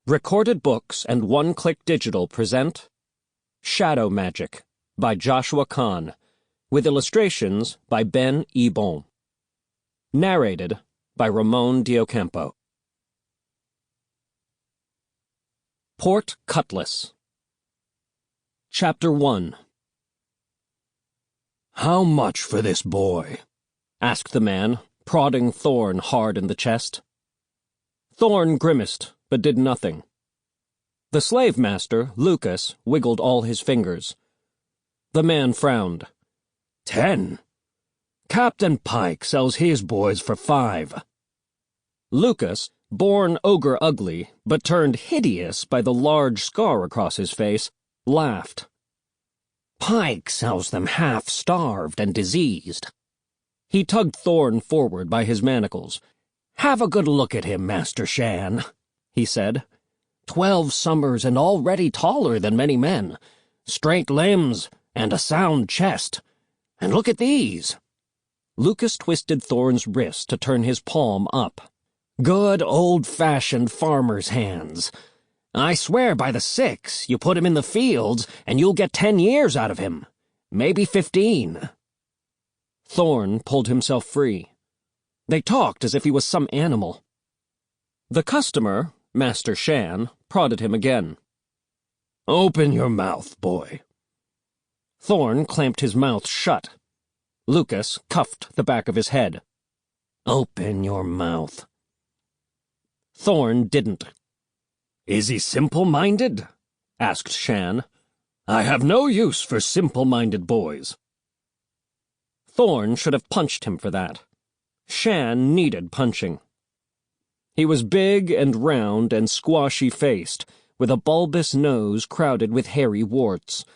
Recorded Books and One Click Digital present Shadow Magic by Joshua Kahn, with illustrations by Ben Ebon. Narrated by Ramón de Ocampo. Port Cutlass. Chapter 1. "How much for this boy?" asked the man, prodding Thorn hard in the chest. Thorn grimaced, but did nothing. The slave master, Lucas, wiggled all his fingers. The man frowned. 10. Captain Pike sells his boys for 5. Lucas, born ogre ugly, but turned hideous by the large scar across his face, laughed. "Pike sells them half-starved and diseased." He tugged Thorn forward by his manacles. "Have a good look at him, Master Shan," he said. 12 summers and already taller than many men. Straight limbs and a sound chest. And look at these." Lucas twisted Thorn's wrist to turn his palm up. "Good old-fashioned farmer's hands. I swear by the 6, you put him in the fields and you'll get 10 years out of him. Maybe 15. Thorn pulled himself free. They talked as if he was some animal. The customer, Master Shan, prodded him again. "Open your mouth, boy." Thorn clamped his mouth shut. Lucas cuffed the back of his head. "Open your mouth." Thorn didn't. "Is he simple-minded?" asked Shan. "I have no use for simple-minded boys." Thorn should have punched him for that. Shan needed punching. He was big and round and squashy-faced, with a bulbous nose crowded with hairy warts.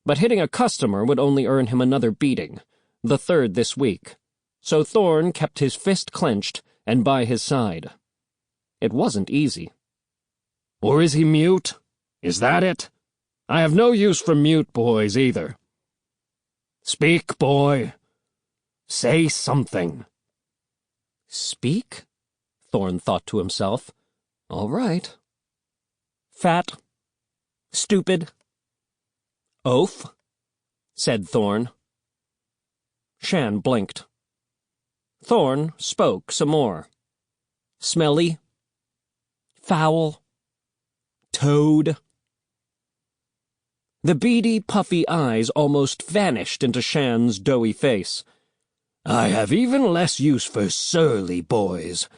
But hitting a customer would only earn him another beating, the 3rd this week, so Thorn kept his fist clenched and by his side. It wasn't easy. "Or is he mute? Is that it? I have no use for mute boys either. Speak, boy. Say something." "Speak?" Thorn thought to himself. "All right. Fat. Stupid. Oaf," said Thorn. Shan blinked. Thorn spoke some more. "Smelly. Foul. Toad." The beady, puffy eyes almost vanished into Shan's doughy face. "I have even less use for surly boys."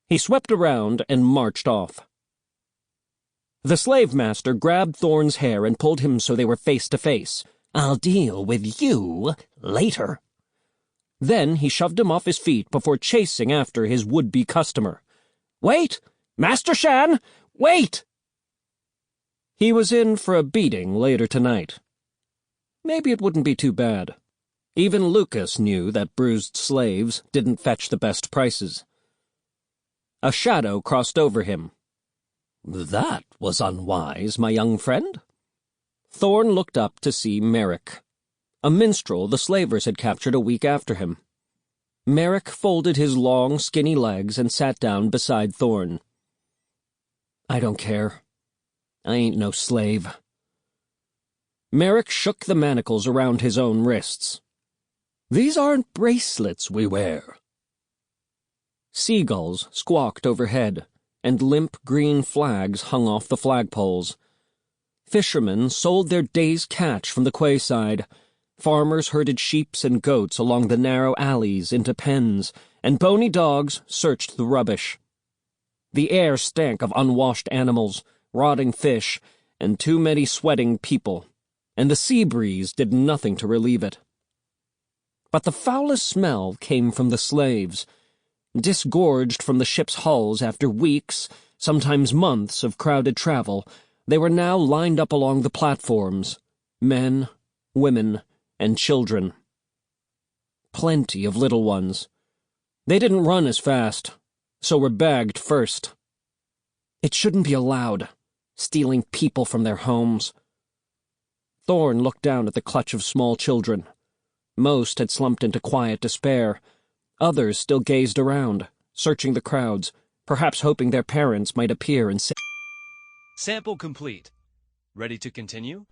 He swept around and marched off. The slave master grabbed Thorn's hair and pulled him so they were face to face. "I'll deal with you later." Then he shoved him off his feet before chasing after his would-be customer. "Wait! Master Shan! Wait!" He was in for a beating later tonight. Maybe it wouldn't be too bad. Even Lucas knew that bruised slaves didn't fetch the best prices. A shadow crossed over him. "That was unwise, my young friend." Thorn looked up to see Merrick, a minstrel the slavers had captured a week after him. Merrick folded his long, skinny legs and sat down beside Thorn. "I don't care. I ain't no slave." Merrick shook the manacles around his own wrists. "These aren't bracelets we wear." Seagulls squawked overhead, and limp green flags hung off the flagpoles. Fishermen sold their day's catch from the quayside. Farmers herded sheep and goats along the narrow alleys into pens, and bony dogs searched the rubbish. The air stank of unwashed animals, rotting fish, and too many sweating people, and the sea breeze did nothing to relieve it. But the foulest smell came from the slaves. Disgorged from the ship's hulls after weeks, sometimes months of crowded travel, they were now lined up along the platforms, men, women, and children. Plenty of little ones. They didn't run as fast, so were bagged first. It shouldn't be allowed, stealing people from their homes. Thorn looked down at the clutch of small children. Most had slumped into quiet despair. Others still gazed around, searching the crowds, perhaps hoping their parents might appear and say, Sample complete. Ready to continue?